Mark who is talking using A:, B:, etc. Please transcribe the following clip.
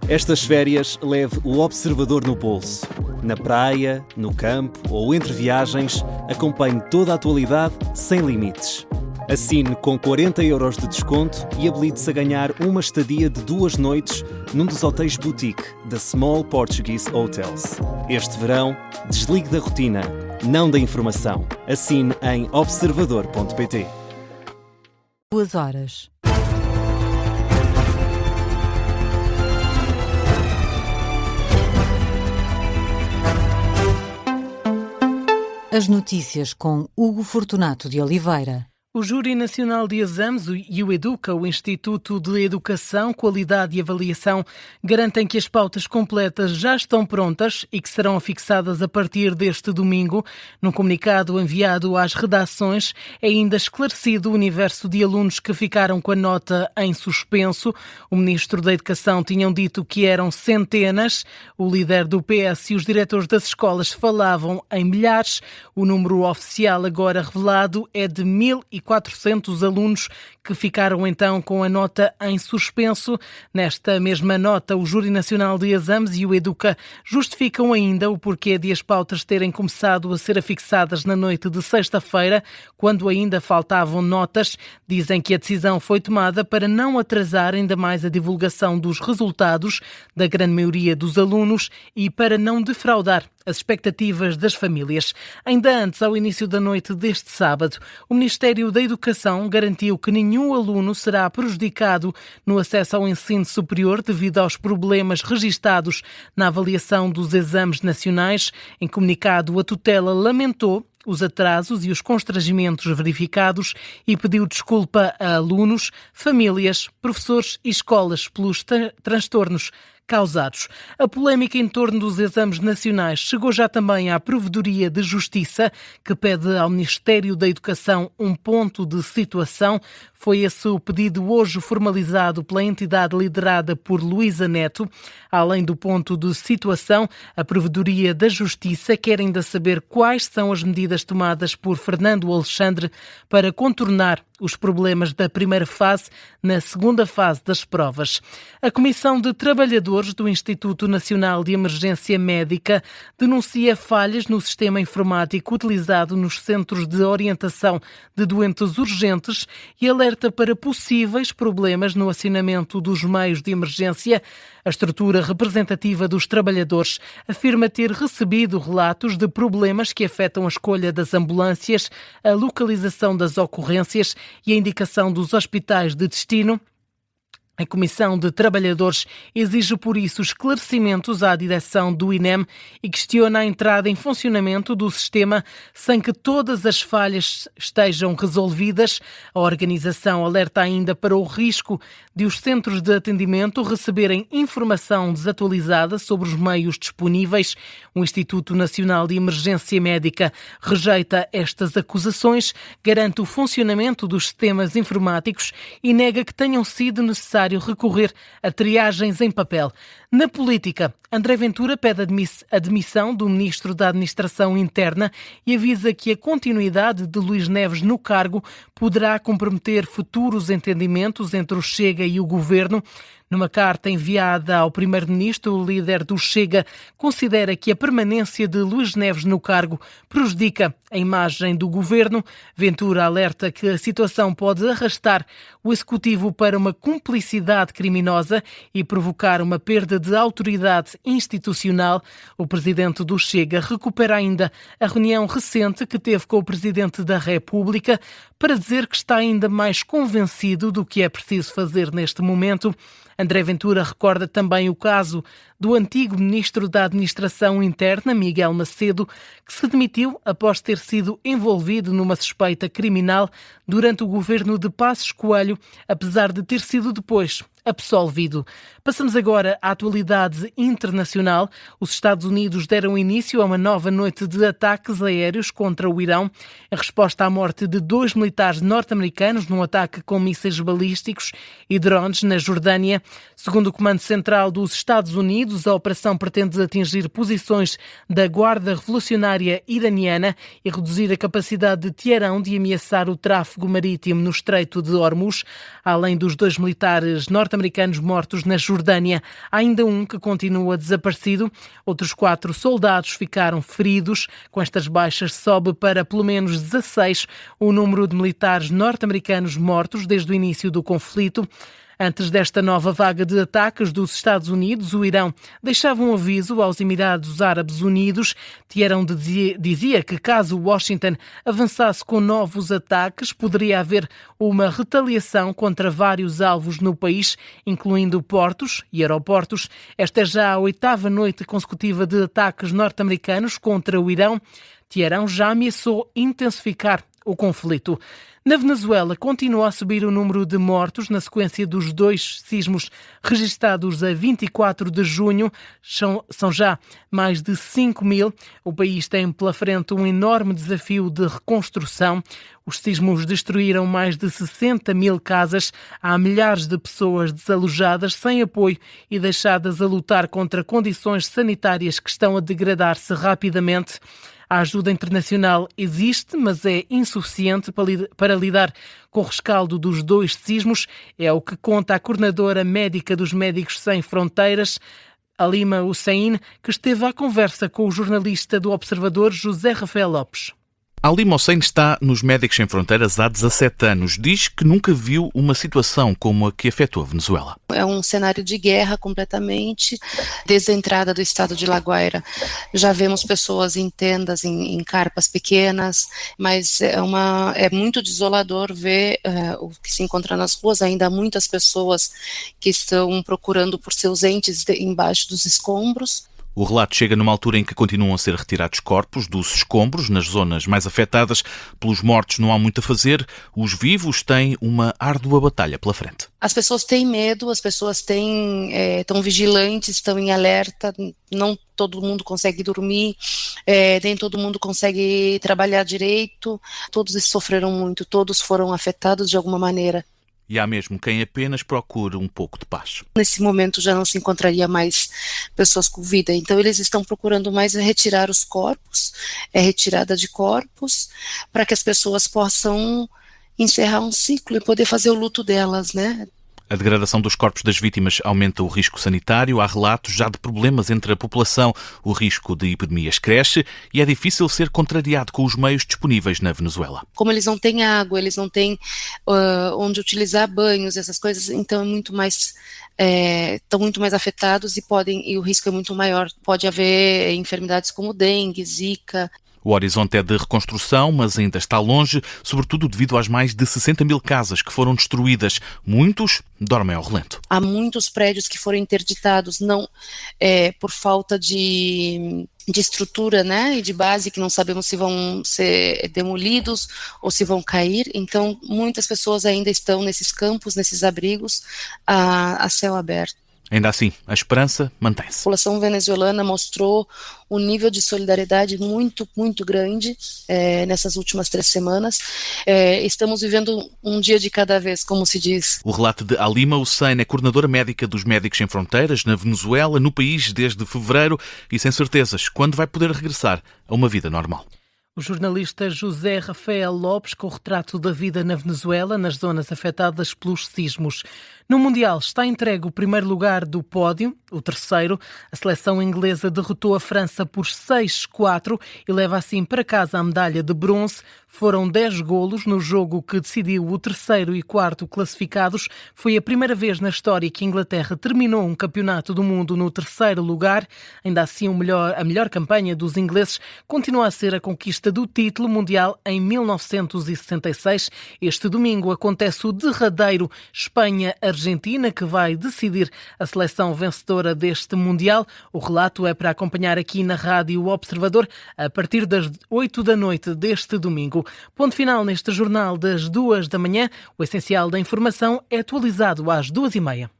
A: Estas férias leve o observador no bolso. Na praia, no campo ou entre viagens, acompanhe toda a atualidade sem limites. Assine com 40€ de desconto e habilite-se a ganhar uma estadia de 2 noites num dos hotéis boutique da Small Portuguese Hotels. Este verão, desligue da rotina, não da informação. Assine em observador.pt.
B: 2 horas. As notícias com Hugo Fortunato de Oliveira.
C: O Júri Nacional de Exames e o EDUCA, o Instituto de Educação, Qualidade e Avaliação, garantem que as pautas completas já estão prontas e que serão fixadas a partir deste domingo. Num comunicado enviado às redações, é ainda esclarecido o universo de alunos que ficaram com a nota em suspenso. O Ministro da Educação tinham dito que eram centenas. O líder do PS e os diretores das escolas falavam em milhares. O número oficial agora revelado é de 1.400 alunos que ficaram então com a nota em suspenso. Nesta mesma nota, o Júri Nacional de Exames e o EDUCA justificam ainda o porquê de as pautas terem começado a ser afixadas na noite de sexta-feira, quando ainda faltavam notas. Dizem que a decisão foi tomada para não atrasar ainda mais a divulgação dos resultados da grande maioria dos alunos e para não defraudar as expectativas das famílias. Ainda antes, ao início da noite deste sábado, o Ministério da Educação garantiu que nenhum aluno será prejudicado no acesso ao ensino superior devido aos problemas registados na avaliação dos exames nacionais. Em comunicado, a tutela lamentou os atrasos e os constrangimentos verificados e pediu desculpa a alunos, famílias, professores e escolas pelos transtornos causados. A polémica em torno dos exames nacionais chegou já também à Provedoria de Justiça, que pede ao Ministério da Educação um ponto de situação. Foi esse o pedido hoje formalizado pela entidade liderada por Luísa Neto. Além do ponto de situação, a Provedoria da Justiça quer ainda saber quais são as medidas tomadas por Fernando Alexandre para contornar os problemas da primeira fase na segunda fase das provas. A Comissão de Trabalhadores do Instituto Nacional de Emergência Médica denuncia falhas no sistema informático utilizado nos centros de orientação de doentes urgentes e alerta para possíveis problemas no assinamento dos meios de emergência. A estrutura representativa dos trabalhadores afirma ter recebido relatos de problemas que afetam a escolha das ambulâncias, a localização das ocorrências e a indicação dos hospitais de destino. A Comissão de Trabalhadores exige, por isso, esclarecimentos à direção do INEM e questiona a entrada em funcionamento do sistema sem que todas as falhas estejam resolvidas. A organização alerta ainda para o risco de os centros de atendimento receberem informação desatualizada sobre os meios disponíveis. O Instituto Nacional de Emergência Médica rejeita estas acusações, garante o funcionamento dos sistemas informáticos e nega que tenham sido necessários recorrer a triagens em papel. Na política, André Ventura pede a demissão do Ministro da Administração Interna e avisa que a continuidade de Luís Neves no cargo poderá comprometer futuros entendimentos entre o Chega e o Governo. Numa carta enviada ao Primeiro-Ministro, o líder do Chega considera que a permanência de Luís Neves no cargo prejudica a imagem do governo. Ventura alerta que a situação pode arrastar o Executivo para uma cumplicidade criminosa e provocar uma perda de autoridade institucional. O presidente do Chega recupera ainda a reunião recente que teve com o Presidente da República para dizer que está ainda mais convencido do que é preciso fazer neste momento. André Ventura recorda também o caso do antigo Ministro da Administração Interna, Miguel Macedo, que se demitiu após ter sido envolvido numa suspeita criminal durante o governo de Passos Coelho, apesar de ter sido depois absolvido. Passamos agora à atualidade internacional. Os Estados Unidos deram início a uma nova noite de ataques aéreos contra o Irão, em resposta à morte de 2 militares norte-americanos num ataque com mísseis balísticos e drones na Jordânia. Segundo o Comando Central dos Estados Unidos, Unidos. A operação pretende atingir posições da Guarda Revolucionária Iraniana e reduzir a capacidade de Teherão de ameaçar o tráfego marítimo no Estreito de Hormuz. Além dos 2 militares norte-americanos mortos na Jordânia, há ainda um que continua desaparecido. Outros 4 soldados ficaram feridos. Com estas baixas, sobe para pelo menos 16 o número de militares norte-americanos mortos desde o início do conflito. Antes desta nova vaga de ataques dos Estados Unidos, o Irão deixava um aviso aos Emirados Árabes Unidos. Teherão dizia que caso Washington avançasse com novos ataques, poderia haver uma retaliação contra vários alvos no país, incluindo portos e aeroportos. Esta é já a 8ª noite consecutiva de ataques norte-americanos contra o Irão. Teherão já ameaçou intensificar o conflito. Na Venezuela, continua a subir o número de mortos na sequência dos 2 sismos registados a 24 de junho. São já mais de 5.000. O país tem pela frente um enorme desafio de reconstrução. Os sismos destruíram mais de 60.000 casas. Há milhares de pessoas desalojadas, sem apoio e deixadas a lutar contra condições sanitárias que estão a degradar-se rapidamente. A ajuda internacional existe, mas é insuficiente para lidar com o rescaldo dos 2 sismos. É o que conta a coordenadora médica dos Médicos Sem Fronteiras, Halima Hussein, que esteve à conversa com o jornalista do Observador, José Rafael Lopes.
D: Halima Hussein está nos Médicos Sem Fronteiras há 17 anos. Diz que nunca viu uma situação como a que afetou a Venezuela.
E: É um cenário de guerra completamente. Desde a entrada do estado de La Guaira, já vemos pessoas em tendas, em carpas pequenas, mas é muito desolador ver o que se encontra nas ruas. Ainda há muitas pessoas que estão procurando por seus entes embaixo dos escombros.
D: O relato chega numa altura em que continuam a ser retirados corpos dos escombros nas zonas mais afetadas. Pelos mortos não há muito a fazer. Os vivos têm uma árdua batalha pela frente.
E: As pessoas têm medo, as pessoas estão vigilantes, estão em alerta. Não todo mundo consegue dormir, nem todo mundo consegue trabalhar direito. Todos sofreram muito, todos foram afetados de alguma maneira.
D: E há mesmo quem apenas procure um pouco de paz.
E: Nesse momento já não se encontraria mais pessoas com vida, então eles estão procurando mais retirar os corpos, retirada de corpos, para que as pessoas possam encerrar um ciclo e poder fazer o luto delas, né?
D: A degradação dos corpos das vítimas aumenta o risco sanitário. Há relatos já de problemas entre a população. O risco de epidemias cresce e é difícil ser contrariado com os meios disponíveis na Venezuela.
E: Como eles não têm água, eles não têm onde utilizar banhos, essas coisas, então estão muito mais afetados e o risco é muito maior. Pode haver enfermidades como dengue, zika.
D: O horizonte é de reconstrução, mas ainda está longe, sobretudo devido às mais de 60.000 casas que foram destruídas. Muitos dormem ao relento.
E: Há muitos prédios que foram interditados, não por falta de estrutura, né, e de base, que não sabemos se vão ser demolidos ou se vão cair. Então, muitas pessoas ainda estão nesses campos, nesses abrigos, a céu aberto.
D: Ainda assim, a esperança mantém-se.
E: A população venezuelana mostrou um nível de solidariedade muito, muito grande nessas últimas 3 semanas. Estamos vivendo um dia de cada vez, como se diz.
D: O relato de Halima Hussein é coordenadora médica dos Médicos Sem Fronteiras na Venezuela, no país desde fevereiro e sem certezas quando vai poder regressar a uma vida normal.
C: O jornalista José Rafael Lopes, com o retrato da vida na Venezuela, nas zonas afetadas pelos sismos. No Mundial está entregue o primeiro lugar do pódio, o terceiro. A seleção inglesa derrotou a França por 6-4 e leva assim para casa a medalha de bronze. Foram 10 golos no jogo que decidiu o terceiro e quarto classificados. Foi a primeira vez na história que a Inglaterra terminou um campeonato do mundo no terceiro lugar. Ainda assim, a melhor campanha dos ingleses continua a ser a conquista do título mundial em 1966. Este domingo acontece o derradeiro Espanha-Argentina, que vai decidir a seleção vencedora deste Mundial. O relato é para acompanhar aqui na Rádio Observador a partir das 8 da noite deste domingo. Ponto final neste jornal das 2 da manhã. O essencial da informação é atualizado às 2h30.